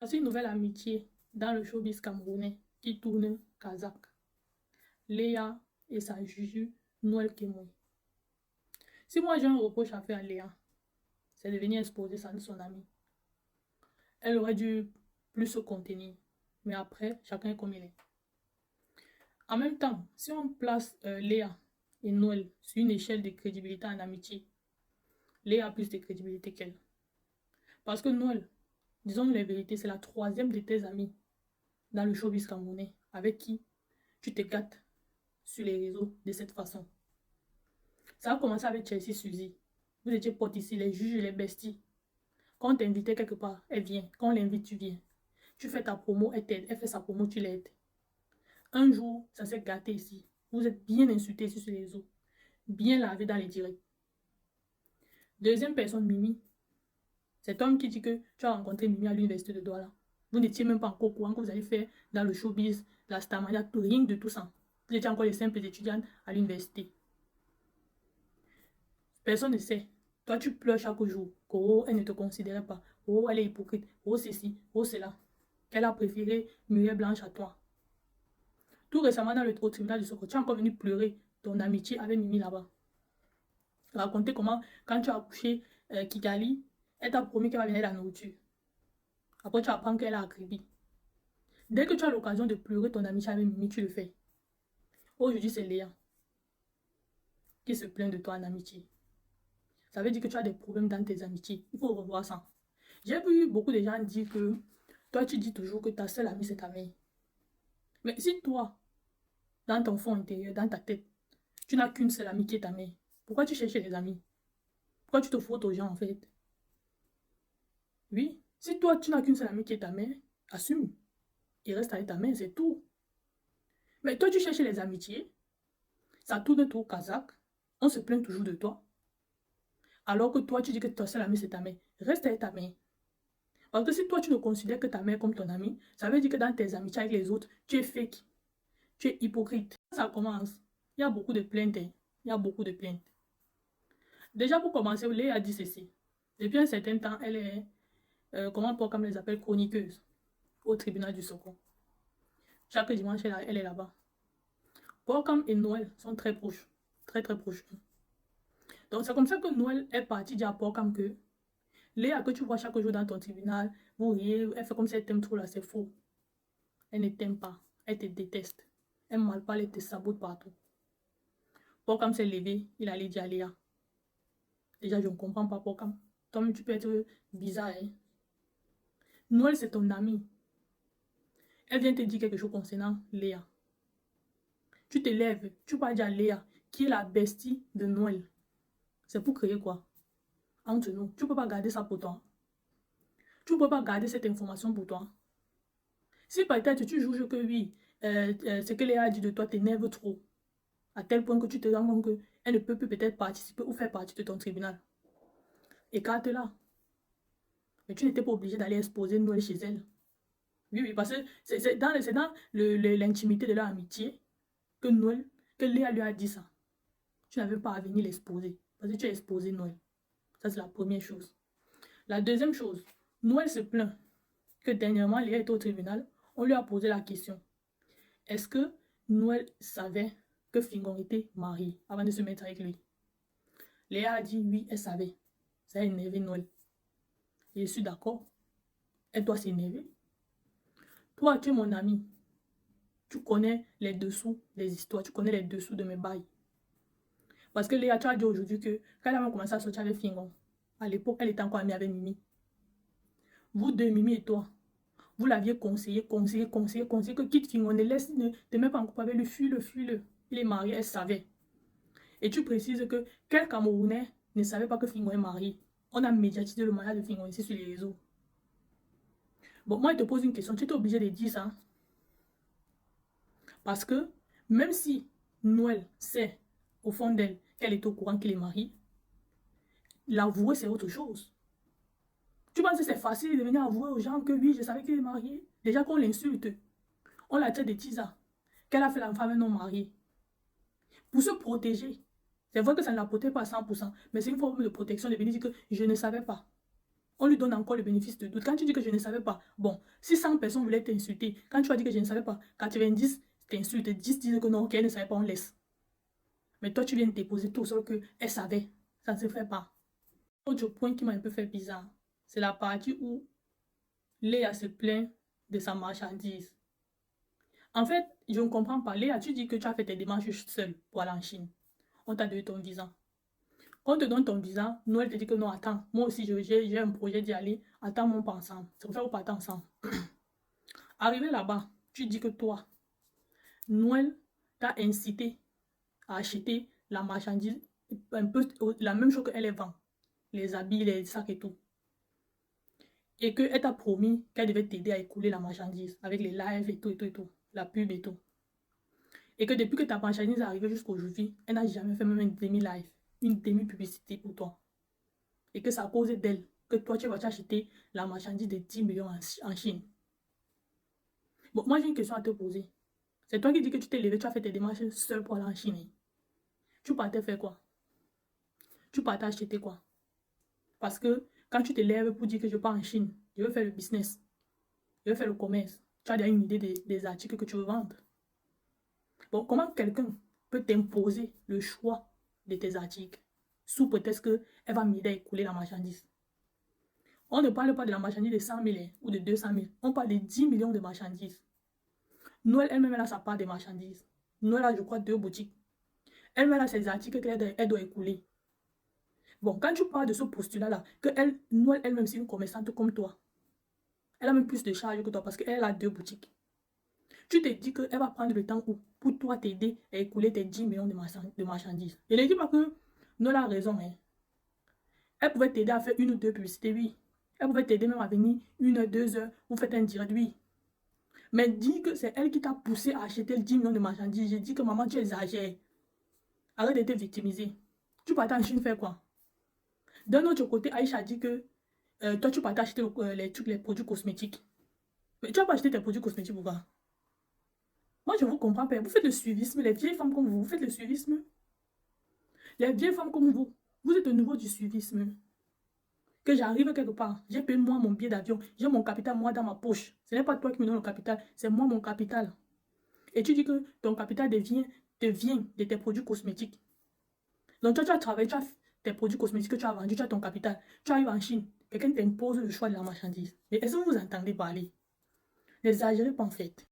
C'est une nouvelle amitié dans le showbiz camerounais qui tourne kazakh. Léa et sa juju Noël Kemoui. Si moi j'ai un reproche à faire à Léa, c'est de venir exposer son ami. Elle aurait dû plus se contenir. Mais après, chacun est comme il est. En même temps, si on place Léa et Noël sur une échelle de crédibilité en amitié, Léa a plus de crédibilité qu'elle. Parce que Noël, disons la vérité, c'est la troisième de tes amis dans le showbiz camerounais avec qui tu te gâtes sur les réseaux de cette façon. Ça a commencé avec Chelsea Suzy. Vous étiez potes ici, les juges et les besties. Quand on t'invitait quelque part, elle vient. Quand on l'invite, tu viens. Tu fais ta promo, elle t'aide. Elle fait sa promo, tu l'aides. Un jour, ça s'est gâté ici. Vous êtes bien insultés ici sur les réseaux. Bien lavé dans les directs. Deuxième personne, Mimi. Cet homme qui dit que tu as rencontré Mimi à l'université de Douala. Vous n'étiez même pas encore au courant que vous allez faire dans le showbiz, la starmania, rien de tout ça. Vous étiez encore les simples étudiantes à l'université. Personne ne sait. Toi, tu pleures chaque jour. Oh, elle ne te considérait pas. Oh, elle est hypocrite. Oh, ceci. Oh, cela. Qu'elle a préféré Muriel Blanche à toi. Tout récemment, au tribunal de Soko, tu es encore venu pleurer ton amitié avec Mimi là-bas. Raconter comment, quand tu as accouché Kigali, elle t'a promis qu'elle va venir la nourriture. Après, tu apprends qu'elle a agribi. Dès que tu as l'occasion de pleurer ton amitié avec Mimi, tu le fais. Aujourd'hui, c'est Léa qui se plaint de toi en amitié. Ça veut dire que tu as des problèmes dans tes amitiés. Il faut revoir ça. J'ai vu beaucoup de gens dire que toi, tu dis toujours que ta seule amie, c'est ta mère. Mais si toi, dans ton fond intérieur, dans ta tête, tu n'as qu'une seule amie qui est ta mère, pourquoi tu cherches les amis? Pourquoi tu te frottes aux gens, en fait? Oui, si toi, tu n'as qu'une seule amie qui est ta mère, assume. Il reste avec ta mère, c'est tout. Mais toi, tu cherches les amitiés, ça tourne tout au kazakh, on se plaint toujours de toi. Alors que toi, tu dis que ta seule amie, c'est ta mère. Reste avec ta mère. Parce que si toi, tu ne considères que ta mère comme ton amie, ça veut dire que dans tes amitiés avec les autres, tu es fake. Tu es hypocrite. Ça commence. Il y a beaucoup de plaintes. Il y a beaucoup de plaintes. Déjà, pour commencer, Léa a dit ceci. Depuis un certain temps, elle est, comment on les appelle, chroniqueuse au tribunal du Soko. Chaque dimanche, elle est là-bas. Borkam et Noël sont très proches. Très, très proches. Donc, c'est comme ça que Noël est parti dire à Borkam que Léa, que tu vois chaque jour dans ton tribunal, vous riez, elle fait comme si elle t'aime trop là, c'est faux. Elle ne t'aime pas. Elle te déteste. Elle mal parle, elle te sabote partout. Borkam s'est levé, il allait dire à Léa. Déjà, je ne comprends pas Borkam. Toi-même, tu peux être bizarre. Hein? Noël, c'est ton ami. Elle vient te dire quelque chose concernant Léa. Tu te lèves, tu vas dire à Léa, qui est la bestie de Noël. C'est pour créer quoi? Entre nous. Tu ne peux pas garder ça pour toi. Tu ne peux pas garder cette information pour toi. Si peut-être tu juges que oui, ce que Léa a dit de toi t'énerve trop, à tel point que tu te rends compte qu'elle ne peut plus peut-être participer ou faire partie de ton tribunal, écarte-la. Mais tu n'étais pas obligé d'aller exposer Noël chez elle. Oui, oui, parce que c'est dans l'intimité de leur amitié que Noël, que Léa lui a dit ça. Tu n'avais pas à venir l'exposer. Parce que tu as exposé Noël. Ça, c'est la première chose. La deuxième chose, Noël se plaint que dernièrement, Léa était au tribunal. On lui a posé la question. Est-ce que Noël savait que Fingon était marié avant de se mettre avec lui? Léa a dit oui, elle savait. Ça a énervé Noël. Et je suis d'accord. Elle doit s'énerver. Toi, tu es mon ami. Tu connais les dessous des histoires. Tu connais les dessous de mes bails. Parce que Léa, tu as dit aujourd'hui que quand elle a commencé à sortir avec Fingon, à l'époque, elle était encore amie avec Mimi. Vous deux, Mimi et toi, vous l'aviez conseillé que quitte Fingon, ne laisse, ne te mets pas en couple avec lui, fuis-le. Il est marié, elle savait. Et tu précises que quel Camerounais ne savait pas que Fingon est marié? On a médiatisé le mariage de Fingon ici sur les réseaux. Bon, moi, je te pose une question. Tu es obligé de dire ça. Parce que même si Noël sait au fond d'elle qu'elle est au courant qu'il est marié, l'avouer, c'est autre chose. Tu penses que c'est facile de venir avouer aux gens que oui, je savais qu'il est marié? Déjà qu'on l'insulte, on la traite de tisa, qu'elle a fait la femme non mariée. Pour se protéger, c'est vrai que ça ne la protège pas à 100%, mais c'est une forme de protection de venir dire que je ne savais pas. on lui donne encore le bénéfice de doute. Quand tu dis que je ne savais pas, bon, si 100 personnes voulaient t'insulter, quand tu as dit que je ne savais pas, 90 t'insultent, 10 disent que non, qu'elle ne savait pas, on laisse. Mais toi, tu viens de déposer tout, sauf qu'elle savait. Ça ne se fait pas. Autre point qui m'a un peu fait bizarre, c'est la partie où Léa se plaint de sa marchandise. En fait, je ne comprends pas. Léa, tu dis que tu as fait tes démarches seule pour aller en Chine. On t'a donné ton visa. Quand on te donne ton visa, Noël te dit que non, attends, moi aussi j'ai un projet d'y aller. Attends, on part ensemble. C'est pour ça qu'on part ensemble. Arrivé là-bas, tu dis que toi, Noël t'a incité à acheter la marchandise, un peu la même chose qu'elle vend. Les habits, les sacs et tout. Et qu'elle t'a promis qu'elle devait t'aider à écouler la marchandise avec les lives et tout, la pub et tout. Et que depuis que ta marchandise est arrivée jusqu'aujourd'hui, elle n'a jamais fait même une demi-live, une demi-publicité pour toi. Et que c'est à cause d'elle que toi, tu vas t'acheter la marchandise de 10 millions en Chine. Bon, moi, j'ai une question à te poser. C'est toi qui dis que tu t'es levé, tu as fait tes démarches seul pour aller en Chine. Tu partais faire quoi? Tu partais acheter quoi? Parce que quand tu te lèves pour dire que je pars en Chine, je veux faire le business, je veux faire le commerce, tu as déjà une idée des articles que tu veux vendre. Bon, comment quelqu'un peut t'imposer le choix de tes articles sous prétexte qu'elle va m'aider à écouler la marchandise? On ne parle pas de la marchandise de 100 000 ou de 200 000. On parle de 10 millions de marchandises. Noël elle-même, elle a sa part de marchandises. Noël a, je crois, 2 boutiques. Elle-même a ses articles qu'elle doit écouler. Bon, quand tu parles de ce postulat-là, que Noël elle-même, c'est une commerçante comme toi. Elle a même plus de charges que toi parce qu'elle a 2 boutiques. Tu te dis qu'elle va prendre le temps pour toi t'aider à écouler tes 10 millions de marchandises. Je ne dis pas que Noël a raison. Hein. Elle pouvait t'aider à faire 1 ou 2 publicités, oui. Elle pouvait t'aider même à venir 1 heure, 2 heures, vous faites un direct, oui. Mais dis que c'est elle qui t'a poussé à acheter 10 millions de marchandises. J'ai dit que maman, tu exagères. Arrête de te victimiser. Tu partais en Chine faire quoi? D'un autre côté, Aïcha a dit que toi, tu partais acheter les produits cosmétiques. Mais tu n'as pas acheté tes produits cosmétiques, pourquoi? Moi, je ne vous comprends pas. Vous faites le suivisme. Les vieilles femmes comme vous faites le suivisme. Les vieilles femmes comme vous êtes au niveau du suivisme. Que j'arrive quelque part, j'ai payé moi mon billet d'avion, j'ai mon capital moi dans ma poche. Ce n'est pas toi qui me donne le capital, c'est moi mon capital. Et tu dis que ton capital devient de tes produits cosmétiques. Donc toi, tu as travaillé, tu as tes produits cosmétiques que tu as vendus, tu as ton capital. Tu arrives en Chine, quelqu'un t'impose le choix de la marchandise. Mais est-ce que vous entendez parler? N'exagérez pas en fait.